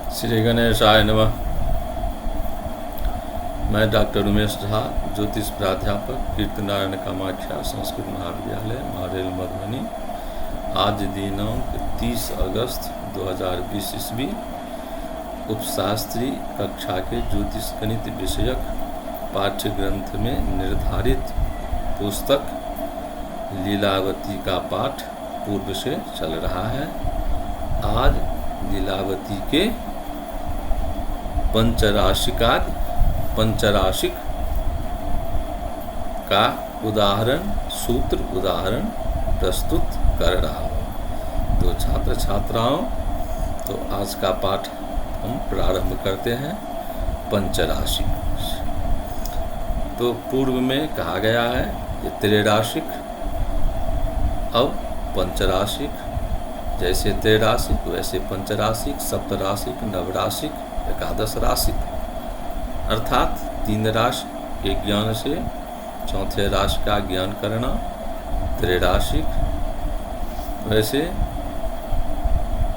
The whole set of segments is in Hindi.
श्री गणेशाय नमः। मैं डॉक्टर उमेश झा, ज्योतिष प्राध्यापक, कीर्तनारायण कामाख्या संस्कृत महाविद्यालय, महरेल, मधुबनी। आज दिनांक 30 अगस्त 2020 ईस्वी उपशास्त्री कक्षा के ज्योतिष गणित विषयक पाठ्य ग्रंथ में निर्धारित पुस्तक लीलावती का पाठ पूर्व से चल रहा है। आज लीलावती के पंचराशिक का सूत्र उदाहरण प्रस्तुत कर रहा हूँ। तो छात्र छात्राओं, तो आज का पाठ हम प्रारंभ करते हैं पंचराशिक। तो पूर्व में कहा गया है कि त्रैराशिक, अब पंचराशिक। जैसे त्रैराशिक वैसे पंचराशिक, सप्तराशिक, नवराशिक, एकादश राशिक, अर्थात 3 राशि के ज्ञान से चौथे राशि का ज्ञान करना त्रैराशिक। वैसे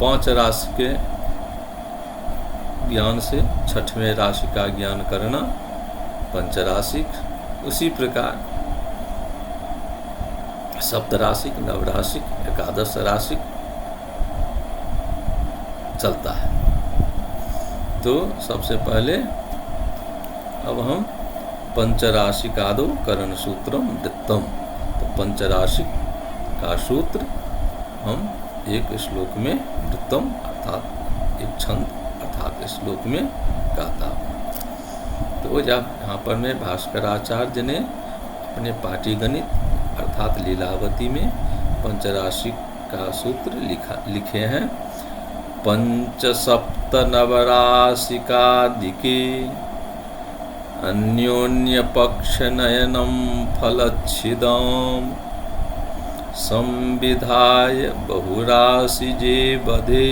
5 राशि के ज्ञान से छठवें राशि का ज्ञान करना पंचराशिक। उसी प्रकार सप्तराशिक, नवराशिक, एकादश राशिक चलता है। तो सबसे पहले अब हम पंचराशिकादो करण सूत्रम वृत्तम, तो पंचराशिक का सूत्र हम एक श्लोक में वृत्तम अर्थात एक छंद अर्थात श्लोक में गाता हूँ। तो जब यहाँ पर में भास्कराचार्य ने अपने पाटीगणित अर्थात लीलावती में पंचराशिक का सूत्र लिखे हैं। पंच सप्त नवराशिकादिके अन्योन्य पक्ष नयनम फलच्छिदम संविधाय बहुराशि जे बधे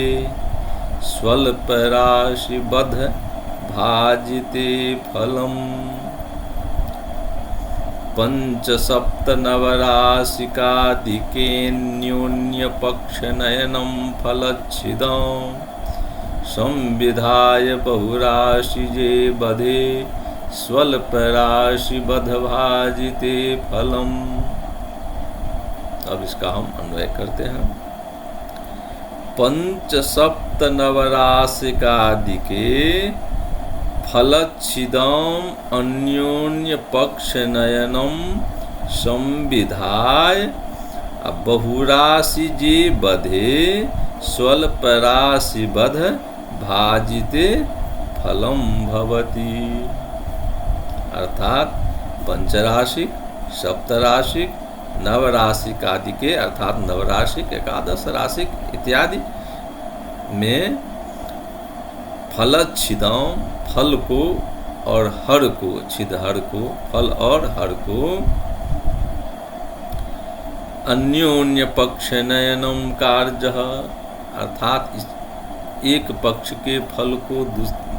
स्वल्प राशि बध भाजिते फलम। पंच सप्त नवराशिकादिकेऽन्योन्य पक्ष नयनम फलच्छिदं संविधाय बहुराशि जे बधे स्वल्प राशि बध भाजिते फलम। अब इसका हम अन्वय करते हैं। पंच सप्त नवराशिकादिके फलच्छिदम अन्योन्य पक्ष नयनम संविधाय बहुराशि जे बधे स्वल्प राशि बध भाजिते फलम भवति। अर्थात पंचराशिक, सप्तराशिक, नवराशिक आदि के अर्थात नवराशिक, एकादश राशिक इत्यादि में फलच्छिदम फल को और हर को, छिद हर को, फल और हर को, अन्योन्य पक्ष नयनम कार्य अर्थात एक पक्ष के फल को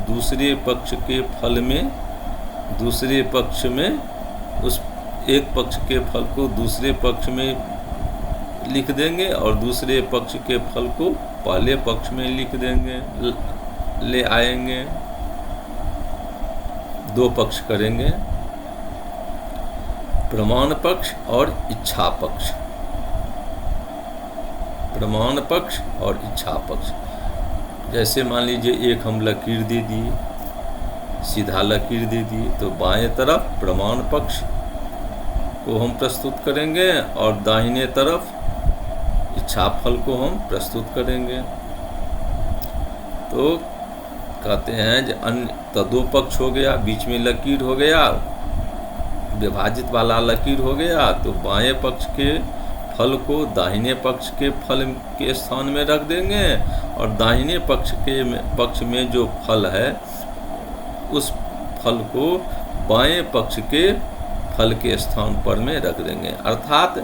दूसरे पक्ष के फल में, दूसरे पक्ष में उस एक पक्ष के फल को दूसरे पक्ष में लिख देंगे और दूसरे पक्ष के फल को पहले पक्ष में लिख देंगे, ले आएंगे। 2 पक्ष करेंगे, प्रमाण पक्ष और इच्छा पक्ष। प्रमाण पक्ष और इच्छा पक्ष। जैसे मान लीजिए एक हम लकीर दे दिए, सीधा लकीर दे दिए, तो बाएं तरफ प्रमाण पक्ष को हम प्रस्तुत करेंगे और दाहिने तरफ इच्छा फल को हम प्रस्तुत करेंगे। तो कहते हैं कि अन्य तो 2 पक्ष हो गया, बीच में लकीर हो गया, विभाजित वाला लकीर हो गया, तो बाएं पक्ष के फल को दाहिने पक्ष के फल के स्थान में रख देंगे और दाहिने पक्ष में जो फल है उस फल को बाएं पक्ष के फल के स्थान पर में रख देंगे। अर्थात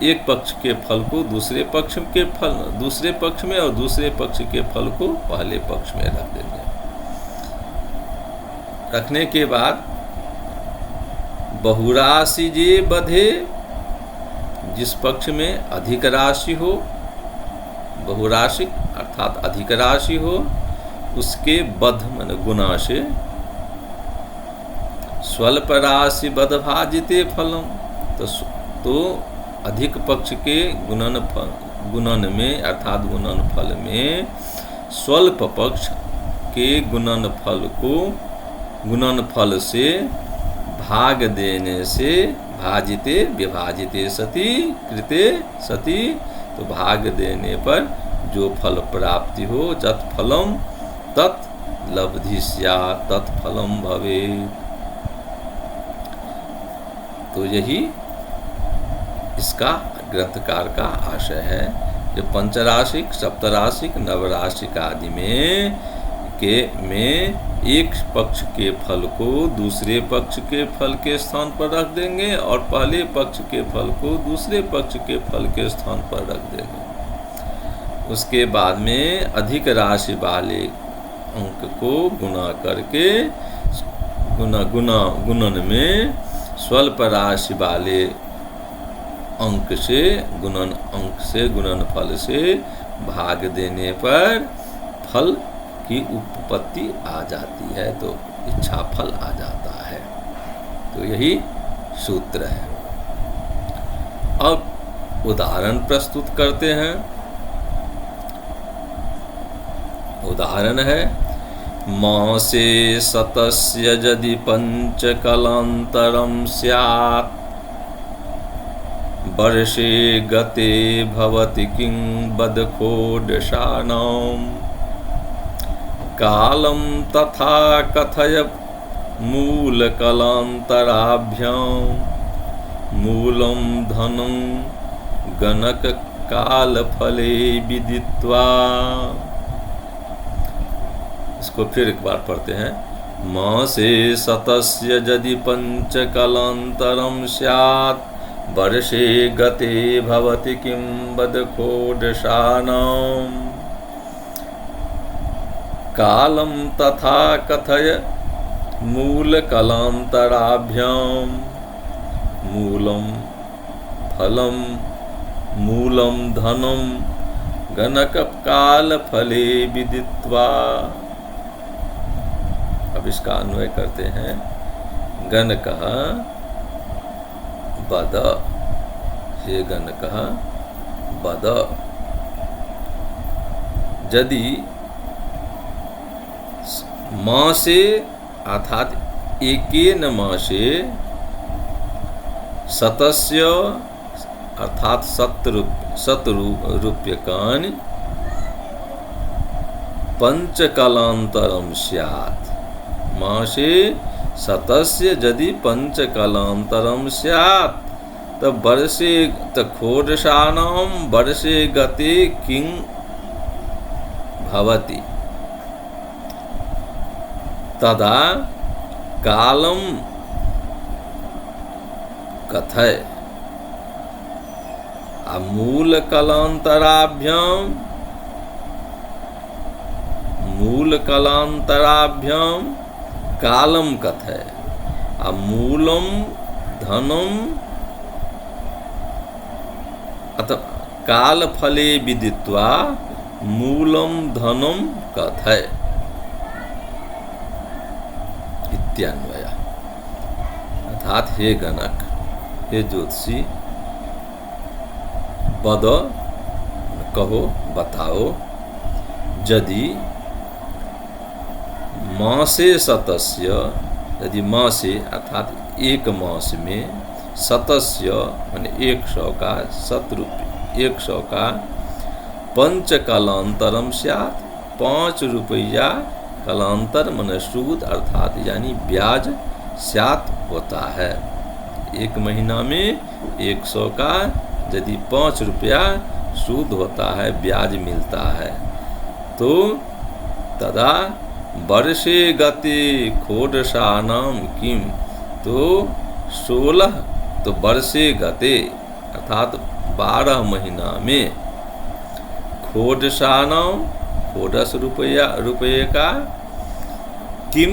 एक पक्ष के फल को दूसरे पक्ष के फल दूसरे पक्ष में और दूसरे पक्ष के फल को पहले पक्ष में रख देंगे। रखने के बाद बहुराशि जे बधे, जिस पक्ष में अधिक राशि हो, बहुराशिक अर्थात अधिक राशि हो, उसके बध मन गुना से, स्वल्प राशि बध भाजिते फलम, तो अधिक पक्ष के गुणन में अर्थात गुणन फल में स्वल्प पक्ष के गुणन फल से भाग देने से, भाजिते विभाजिते सति कृते सति, तो भाग देने पर जो फल प्राप्ति हो, जत फलम तत् लब्धि स्यात् तत्फलम भवेत्। तो यही इसका ग्रंथकार का आशय है कि पंचराशिक, सप्तराशिक, नवराशिक आदि में एक पक्ष के फल को दूसरे पक्ष के फल के स्थान पर रख देंगे और पहले पक्ष के फल को दूसरे पक्ष के फल के स्थान पर रख देंगे। उसके बाद में अधिक राशि वाले अंक को गुणा करके गुणन में स्वल्प राशि वाले अंक से गुणन फल से भाग देने पर फल की उत्पत्ति आ जाती है, तो इच्छा फल आ जाता है। तो यही सूत्र है। अब उदाहरण प्रस्तुत करते हैं। उदाहरण है, मासे सतस्य यदि पंचकलान्तरं स्यात्, वर्षे गते भवति किं बदखोडशानाम्, कालं तथा कथय मूलकलान्तराभ्यां, मूलं धनं गणककालफले विदित्वा। इसको फिर एक बार पढ़ते हैं। मासे सतस्य यदि पंचकलान्तरं स्यात्, वर्षे गते भवति किं बदखोडशानाम्, कालं तथा कथय मूलकलान्तराभ्यां, मूलं फलं मूलं धनं गणककालफले विदित्वा। अब इसका अन्वय करते हैं। गणकः बद, हे गणकः बद, यदि मासे अर्थात एकेन मासे, सतस्य अर्थात 7 रूप्यकाणि, पंचकलान्तरं स्यात्, मासे सतस्य यदि पंचकलान्तरं स्यात्, तब वर्षे खोडशानां वर्षे गते किं भवति, तदा कालं कथय मूलकलान्तराभ्यां कालं कथय, मूलं धनं अतः कालफले विदित्वा मूलं धनं कथय इत्यान्वय। अर्थात हे गणक, हे ज्योतिषी, बद कहो, बताओ, यदि मासे सतस्य, यदि मासे अर्थात एक मास में, सतस्य माने 100 का, 100 का, पंचकलान्तरं स्यात्, 5 रुपया कलांतर मन सूद अर्थात यानी ब्याज स्यात् होता है। एक महीना में 100 का यदि 5 रुपया सूद होता है, ब्याज मिलता है, तो तदा वर्षे गते खोडशानां किम, तो 16, तो वर्षे गते अर्थात 12 महीना में, खोडशानां खोडश रुपये का, किम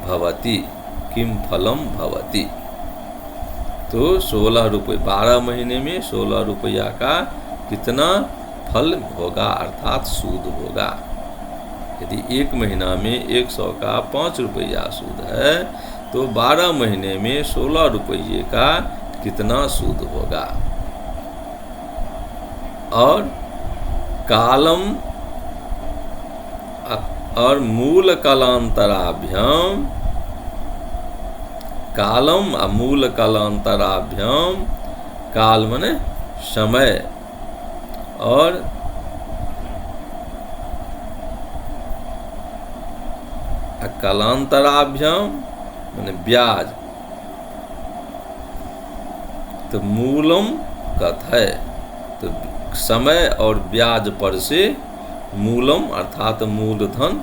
भवति, किम फलम भवति, तो 16 रुपये, 12 महीने में 16 रुपया का कितना फल होगा अर्थात सूद होगा। यदि एक महीना में 100 का 5 रुपया सूद है तो 12 महीने में 16 रुपये का कितना सूद होगा। और कालम और मूल कालांतराभ्याम, कालम और मूल कालांतराभ्याम, काल माने समय और कालांतराभ्याम माने ब्याज। तो मूलम कथ है, तो समय और ब्याज पर से मूलम अर्थात मूलधन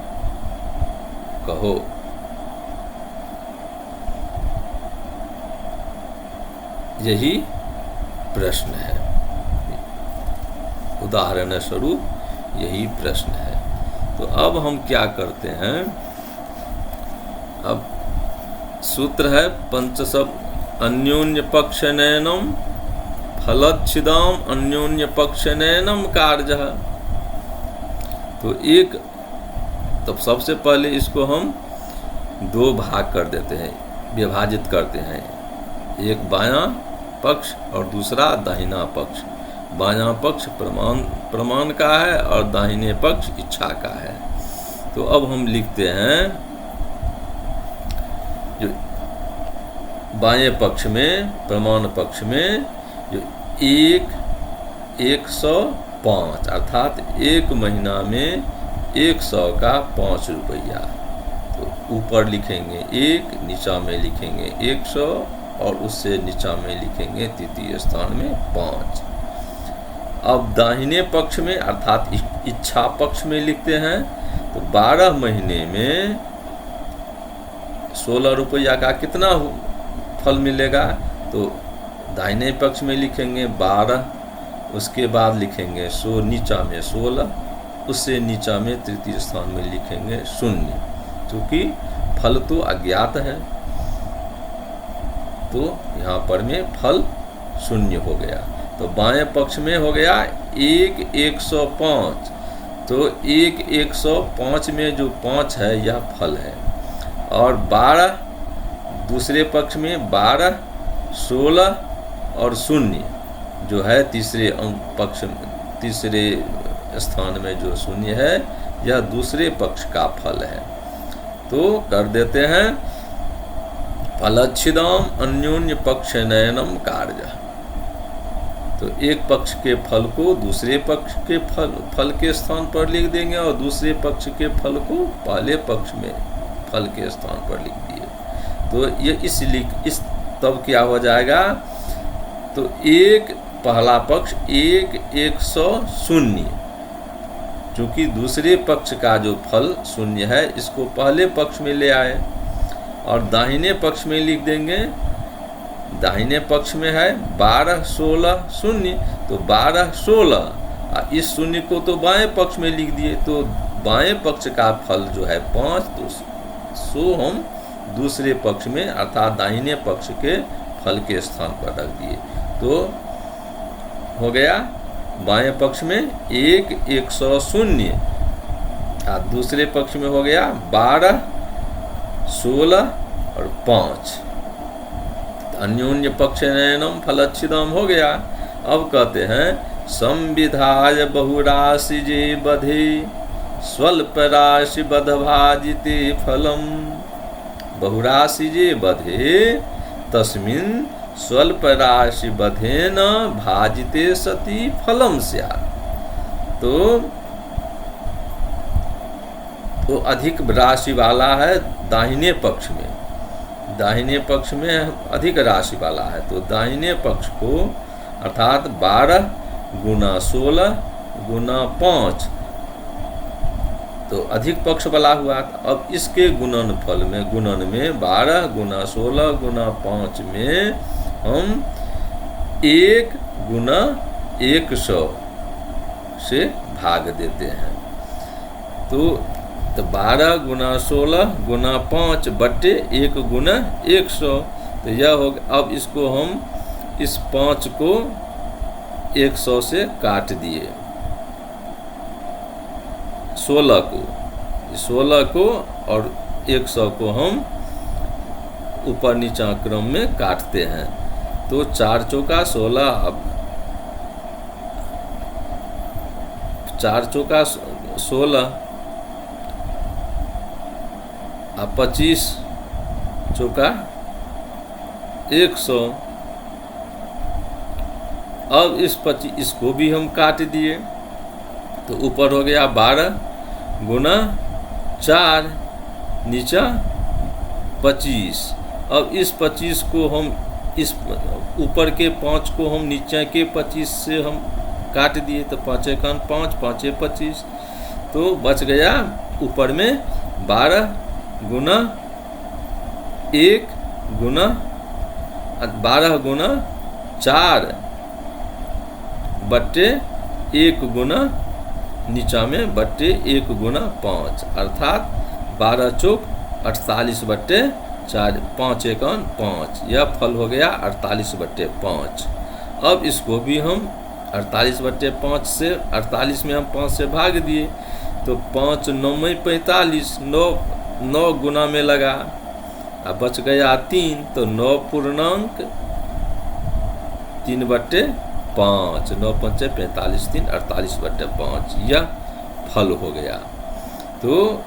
कहो। यही प्रश्न है, उदाहरण स्वरूप यही प्रश्न है। तो अब हम क्या करते हैं, अब सूत्र है पंचसप अन्योन्य पक्षनयनम फलच्छिदाम अन्योन्य पक्षनयनम कार्यः। तो तब सबसे पहले इसको हम दो भाग कर देते हैं, विभाजित करते हैं। एक बायां पक्ष और दूसरा दाहिना पक्ष। बायां पक्ष प्रमाण का है और दाहिने पक्ष इच्छा का है। तो अब हम लिखते हैं, जो बाएं पक्ष में प्रमाण पक्ष में जो 105 अर्थात एक महीना में 100 का 5 रुपया। तो ऊपर लिखेंगे 1, नीचा में लिखेंगे 100 और उससे नीचा में लिखेंगे तृतीय स्थान में 5। अब दाहिने पक्ष में अर्थात इच्छा पक्ष में लिखते हैं। तो 12 महीने में 16 रुपया का कितना फल मिलेगा। तो दाहिने पक्ष में लिखेंगे 12, उसके बाद लिखेंगे नीचा में 16, उससे नीचा में तृतीय स्थान में लिखेंगे 0, क्योंकि फल तो अज्ञात है। तो यहाँ पर में फल 0 हो गया। तो बाएं पक्ष में हो गया 105। तो 105 में जो 5 है यह फल है। और 12 दूसरे पक्ष में 12, 16 और 0 जो है तीसरे पक्ष तीसरे स्थान में जो 0 है यह दूसरे पक्ष का फल है। तो कर देते हैं फलच्छिदाम अन्योन्य पक्ष नयनम कार्य। तो एक पक्ष के फल को दूसरे पक्ष के फल के स्थान पर लिख देंगे और दूसरे पक्ष के फल को पहले पक्ष में फल के स्थान पर लिख दिए। तो ये इस तब क्या हो जाएगा। तो पहला पक्ष 100, चूंकि दूसरे पक्ष का जो फल 0 है इसको पहले पक्ष में ले आए और दाहिने पक्ष में लिख देंगे। दाहिने पक्ष में है 12, 16, 0। तो 12, 16 इस 0 को तो बाएं पक्ष में लिख दिए। तो बाएं पक्ष का फल जो है 5, तो सो हम दूसरे पक्ष में अर्थात दाहिने पक्ष के फल के स्थान पर रख दिए। तो हो गया बाएं पक्ष में 100 और दूसरे पक्ष में हो गया 12, 16 और 5। अन्योन्य पक्ष नयनम फलच्छिदम हो गया। अब कहते हैं संविधाय बहुराशि जे बधे स्वल्प राशि बधभाजिते फलम। बहुराशि जे बधे तस्मिन् स्वल्प राशि बधेन भाजिते सति फलम स्यात्। तो अधिक राशि वाला है दाहिने पक्ष में, दाहिने पक्ष में अधिक राशि वाला है। तो दाहिने पक्ष को अर्थात 12 गुना 16 गुना 5 तो अधिक पक्ष वाला हुआ। अब इसके गुणनफल में 12 गुना 16 गुना 5 में हम 1 गुना 100 से भाग देते हैं। तो 12 गुना 16 गुना 5 बट्टे 1 गुना 100। तो यह हो। अब इसको हम इस 5 को 100 से काट दिए 16 को, 16 को और 100 को हम ऊपर नीचा क्रम में काटते हैं। तो 4 चौका 16, अब 4 चौका 16 अब 25 चौका 100। अब इसको भी हम काट दिए, तो ऊपर हो गया 12 गुना 4, नीचा 25। अब इस 25 को हम इस ऊपर के 5 को हम नीचे के 25 से हम काट दिए, तो 5 एकान 5, 5 25, तो बच गया ऊपर में 12 गुना 1 गुना 12 गुना 4 बट्टे 1 गुना नीचा में बट्टे 1 गुना 5, अर्थात 12 चौक 48 बट्टे 4, 5 एकान 5। यह फल हो गया 48 बट्टे 5। अब इसको भी हम 48 बट्टे 5 से 48 में हम 5 से भाग दिए, तो 5 9 में 45, 9 गुना में लगा, अब बच गया 3, तो 9 पूर्णांक 3 बट्टे 5, 9 पंचे 45, 3 48 बट्टे 5, यह फल हो गया। तो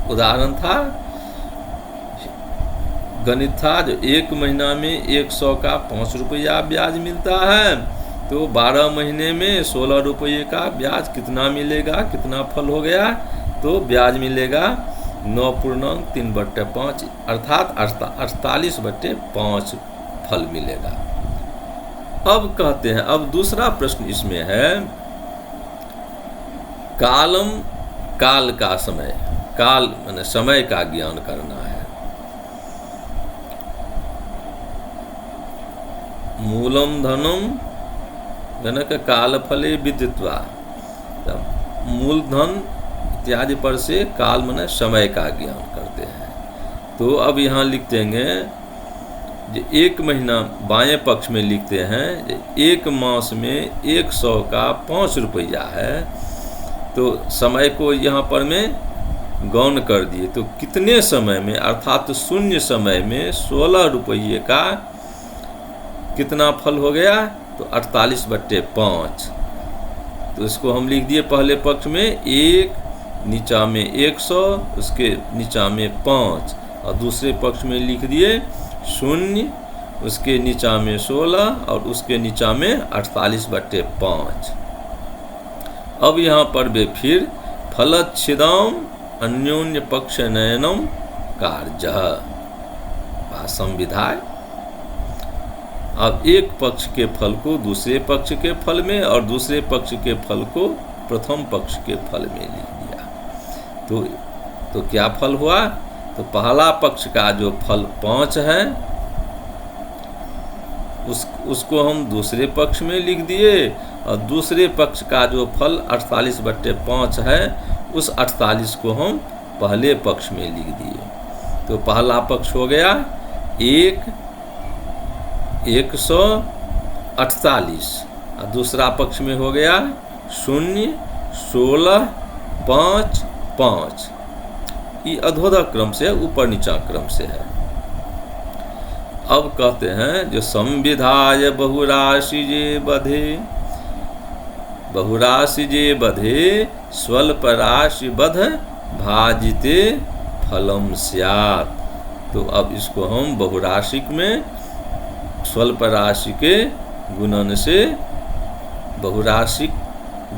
उदाहरण था, गणित था, जो 1 महीना में 100 का 5 रुपया ब्याज मिलता है, तो 12 महीने में 16 रुपये का ब्याज कितना मिलेगा, कितना फल हो गया, तो ब्याज मिलेगा 9 पूर्णांक 3 बट्टे 5, अर्थात 48 बट्टे 5 फल मिलेगा। अब कहते हैं, अब दूसरा प्रश्न इसमें है, कालम, काल का समय, काल माने समय का ज्ञान करना है। मूलम धनम जनक काल फले विदित्वा, मूल धन इत्यादि पर से काल माने समय का ज्ञान करते हैं। तो अब यहाँ लिख देंगे, जो 1 महीना बाएं पक्ष में लिखते हैं, 1 मास में 100 का 5 रुपया है, तो समय को यहाँ पर में गौण कर दिए, तो कितने समय में, अर्थात शून्य समय में 16 रुपये का कितना फल हो गया, तो 48 बट्टे 5। तो इसको हम लिख दिए पहले पक्ष में 1, नीचा में 100, उसके नीचा में 5, और दूसरे पक्ष में लिख दिए 0, उसके नीचा में 16 और उसके नीचा में 48 बट्टे 5। अब यहाँ पर वे फिर फलच्छिदम अन्योन्य पक्ष नयनम कार्य संविधाय। अब एक पक्ष के फल को दूसरे पक्ष के फल में और दूसरे पक्ष के फल को प्रथम पक्ष के फल में लिख दिया। तो क्या फल हुआ, तो पहला पक्ष का जो फल 5 है उसको हम दूसरे पक्ष में लिख दिए, और दूसरे पक्ष का जो फल 48 बट्टे 5 है उस 48 को हम पहले पक्ष में लिख दिए। तो पहला पक्ष हो गया 148, और दूसरा पक्ष में हो गया 0, 16, 5, 5। ये अधोधा क्रम से, ऊपर नीचा क्रम से है। अब कहते हैं, जो संविधाय बहुराशि जे बधे स्वल्प राशि बध भाजिते फलम स्यात्। तो अब इसको हम बहुराशिक में स्वल्प राशि के गुणन से, बहुराशिक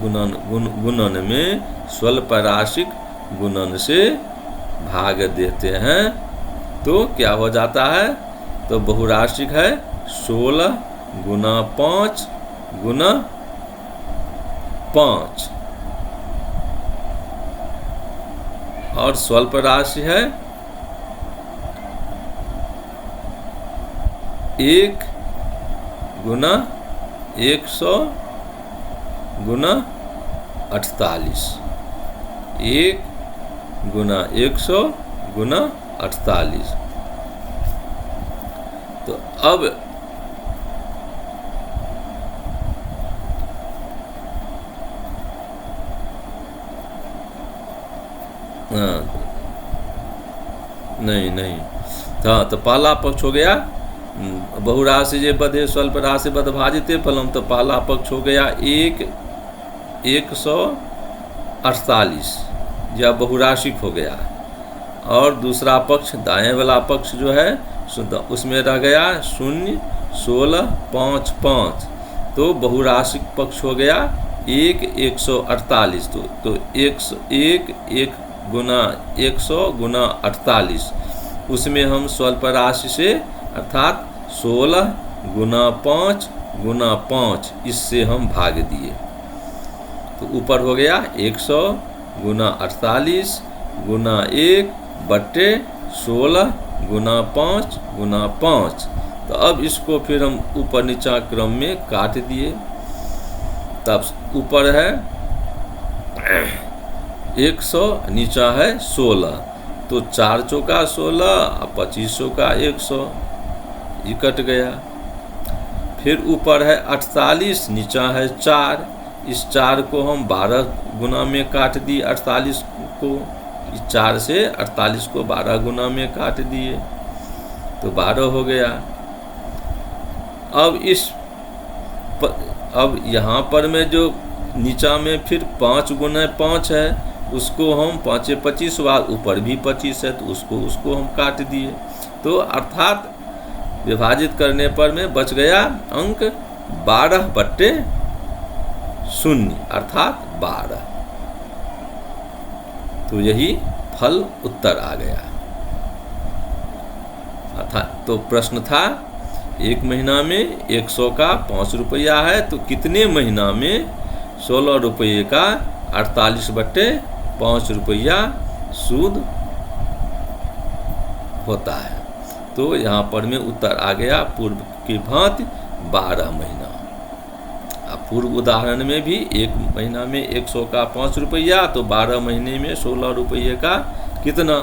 गुणन में स्वल्प राशिक गुणन से भाग देते हैं, तो क्या हो जाता है, तो बहुराशिक है 16 गुना 5 गुना 5, और स्वल्प राशि है 1 गुना 100 गुना 48, 1 गुना 100 गुना 48। तो अब हाँ, नहीं, हाँ, तो पहला पक्ष हो गया बहुराशि जे बधे स्वल्प राशि बध भाजिते फलम, तो पहला पक्ष हो गया 148 या बहुराशिक हो गया। और दूसरा पक्ष दाएं वाला पक्ष जो है उसमें रह गया 0, 16, 5, 5, तो बहुराशिक पक्ष हो गया 148। तो 1 गुना 100 गुना 48, उसमें हम स्वल्प राशि से अर्थात 16 गुना 5 गुना 5 इससे हम भाग दिए, तो ऊपर हो गया 100 गुना 48 गुना 1 बट्टे 16 गुना 5 गुना 5। तो अब इसको फिर हम ऊपर नीचा क्रम में काट दिए। तब ऊपर है 100, नीचा है 16, तो 4 चौका 16 और 25 चौका 100, ये कट गया। फिर ऊपर है 48, नीचा है 4, इस 4 को हम 12 गुना में काट दिए 48 को, इस 4 से 48 को 12 गुना में काट दिए, तो 12 हो गया। अब यहाँ पर में जो नीचा में फिर 5 गुना 5 है, उसको हम 5 25 बार, ऊपर भी 25 है तो उसको हम काट दिए। तो अर्थात विभाजित करने पर में बच गया अंक 12 बट्टे 0 अर्थात 12। तो यही फल उत्तर आ गया। अर्थात तो प्रश्न था एक महीना में 100 का 5 रुपया है, तो कितने महीना में 16 रुपये का 48 बट्टे 5 रुपया सूद होता है। तो यहाँ पर में उत्तर आ गया पूर्व की भांति 12 महीना। अब पूर्व उदाहरण में भी एक महीना में 100 का 5 रुपया, तो 12 महीने में 16 रुपये का कितना,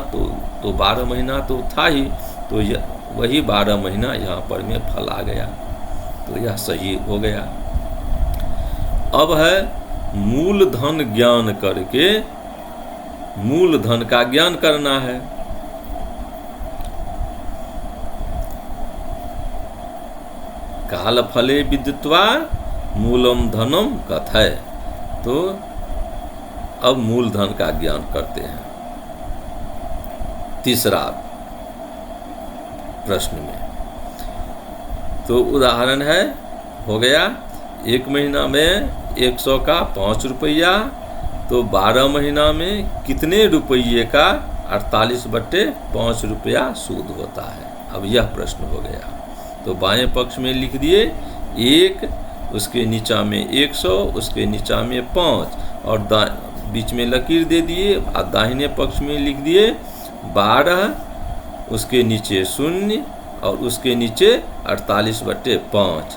तो 12 महीना तो था ही, तो यह वही 12 महीना यहाँ पर में फल आ गया, तो यह सही हो गया। अब है मूलधन ज्ञान करके मूलधन का ज्ञान करना है। काल फले विदित्वा मूलम धनम कथय, तो अब मूलधन का ज्ञान करते हैं तीसरा प्रश्न में। तो उदाहरण है हो गया एक महीना में 100 का 5 रुपया, तो 12 महीना में कितने रुपये का 48 बट्टे 5 रुपया सूद होता है। अब यह प्रश्न हो गया, तो बाएं पक्ष में लिख दिए 1, उसके नीचा में 100, उसके नीचा में 5, और बीच में लकीर दे दिए, और दाहिने पक्ष में लिख दिए 12, उसके नीचे 0 और उसके नीचे 48 बट्टे 5।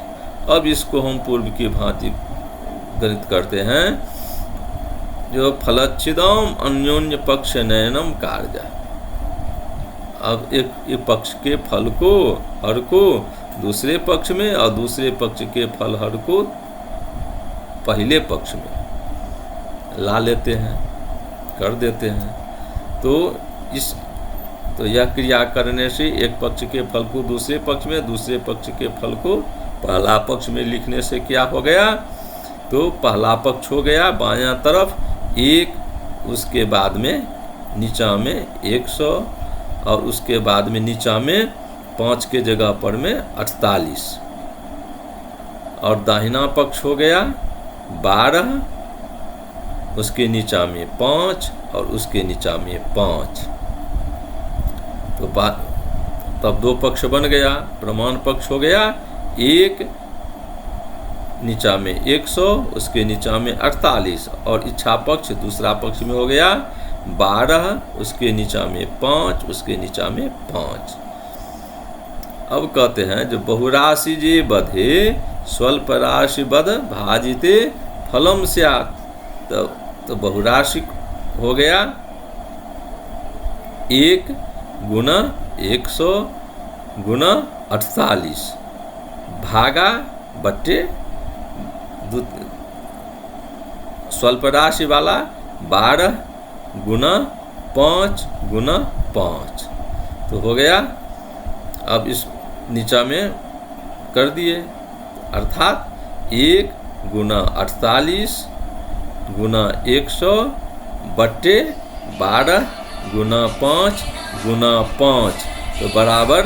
अब इसको हम पूर्व की भांति गणित करते हैं, जो फलच्छिदम अन्योन्य पक्ष नयनम कार्य। अब एक पक्ष के फल को हर को दूसरे पक्ष में, और दूसरे पक्ष के फल हर को पहले पक्ष में ला लेते हैं, कर देते हैं। तो यह क्रिया करने से एक पक्ष के फल को दूसरे पक्ष में, दूसरे पक्ष के फल को पहला पक्ष में लिखने से क्या हो गया, तो पहला पक्ष हो गया बायां तरफ 1, उसके बाद में नीचा में 100, और उसके बाद में नीचा में 5 के जगह पर में 48, और दाहिना पक्ष हो गया 12, उसके नीचा में 5 और उसके नीचा में 5। तो तब 2 पक्ष बन गया। प्रमाण पक्ष हो गया 1, नीचा में 100, उसके नीचा में 48, और इच्छा पक्ष दूसरा पक्ष में हो गया 12, उसके नीचा में 5, उसके नीचा में 5। अब कहते हैं जो बहुराशि जे बधे स्वल्प राशि बध भाजिते फलम स्यात्, तो बहुराशि हो गया 1 गुना 100 गुना 48 भागा बट्टे स्वल्प राशि वाला 12 गुना 5 गुना 5, तो हो गया। अब इस नीचा में कर दिए, अर्थात 1 गुना 48 गुना 100 बट्टे 12 गुना 5 गुना 5, तो बराबर।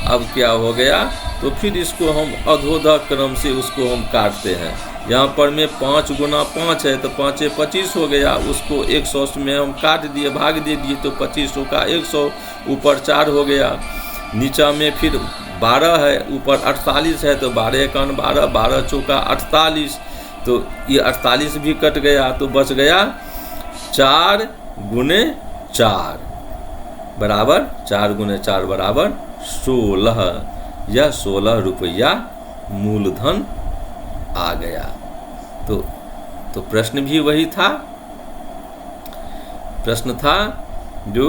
अब क्या हो गया, तो फिर इसको हम अधोधः क्रम से उसको हम काटते हैं। यहाँ पर में 5 गुना 5 है, तो 5 25 हो गया, उसको 100 में हम काट दिए, भाग दे दिए, तो 25 का 100, ऊपर 4 हो गया। नीचा में फिर 12 है, ऊपर 48 है, तो 12 एकान 12, 12 चौका 48, तो ये 48 भी कट गया, तो बच गया 4 गुने 4 बराबर 4 गुने 4 बराबर 16। यह 16 रुपया मूलधन आ गया। तो प्रश्न भी वही था। प्रश्न था जो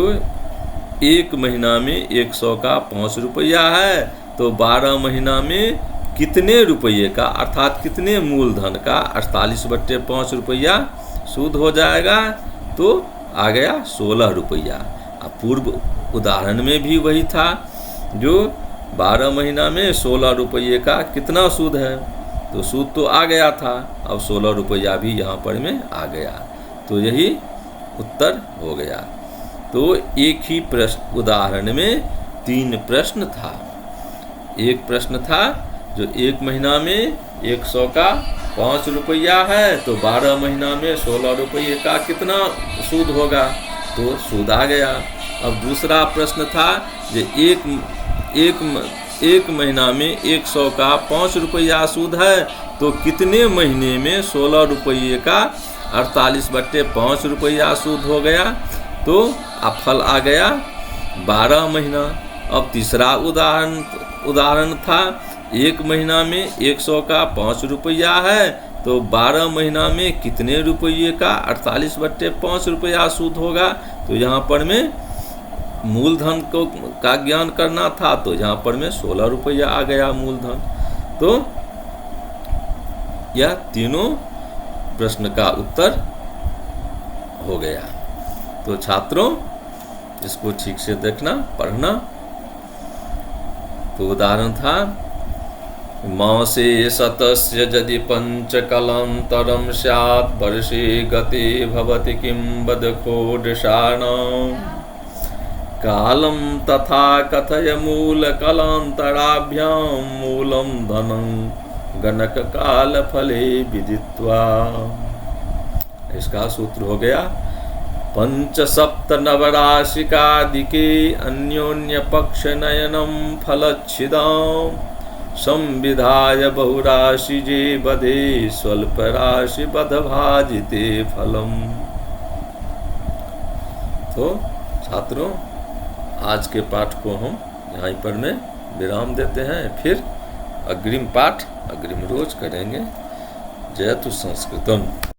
1 महीना में 100 का 5 रुपया है, तो 12 महीना में कितने रुपये का, अर्थात कितने मूलधन का 48/5 रुपया सूद हो जाएगा, तो आ गया 16 रुपया। अब पूर्व उदाहरण में भी वही था, जो 12 महीना में 16 रुपये का कितना सूद है, तो सूद तो आ गया था, अब 16 रुपया भी यहाँ पर में आ गया, तो यही उत्तर हो गया। तो एक ही प्रश्न उदाहरण में 3 प्रश्न था। एक प्रश्न था जो 1 महीना में 100 का 5 रुपया है, तो 12 महीना में 16 रुपये का कितना सूद होगा, तो सूद आ गया। अब दूसरा प्रश्न था जो एक महीना में 100 का 5 रुपया सूद है, तो कितने महीने में 16 रुपये का 48/5 रुपया सूद हो गया, तो अब फल आ गया 12 महीना। अब तीसरा उदाहरण था 1 महीना में 100 का 5 रुपया है, तो 12 महीना में कितने रुपये का 48/5 रुपया सूद होगा, तो यहाँ पर में मूलधन का ज्ञान करना था, तो यहाँ पर में 16 रुपया आ गया मूलधन। तो यह तीनों प्रश्न का उत्तर हो गया। तो छात्रों इसको ठीक से देखना, पढ़ना। तो उदाहरण था मासे शतस्य यदि पंचकलान्तरं स्यात् वर्षे गते भवति किं वद खोडशानाम् कालं तथा कथय मूलकलान्तराभ्यां मूलं धनं गणककालफले विदित्वा। इसका सूत्र हो गया 5-7-9 अन्योन्यपक्षनयनं फलच्छिदां संविधाय बहुराशि जे बधे स्वल्पराशि बधभाजिते फलम। तो छात्रों आज के पाठ को हम यहीं पर में विराम देते हैं, फिर अग्रिम पाठ अग्रिम रोज करेंगे। जयतु संस्कृतम।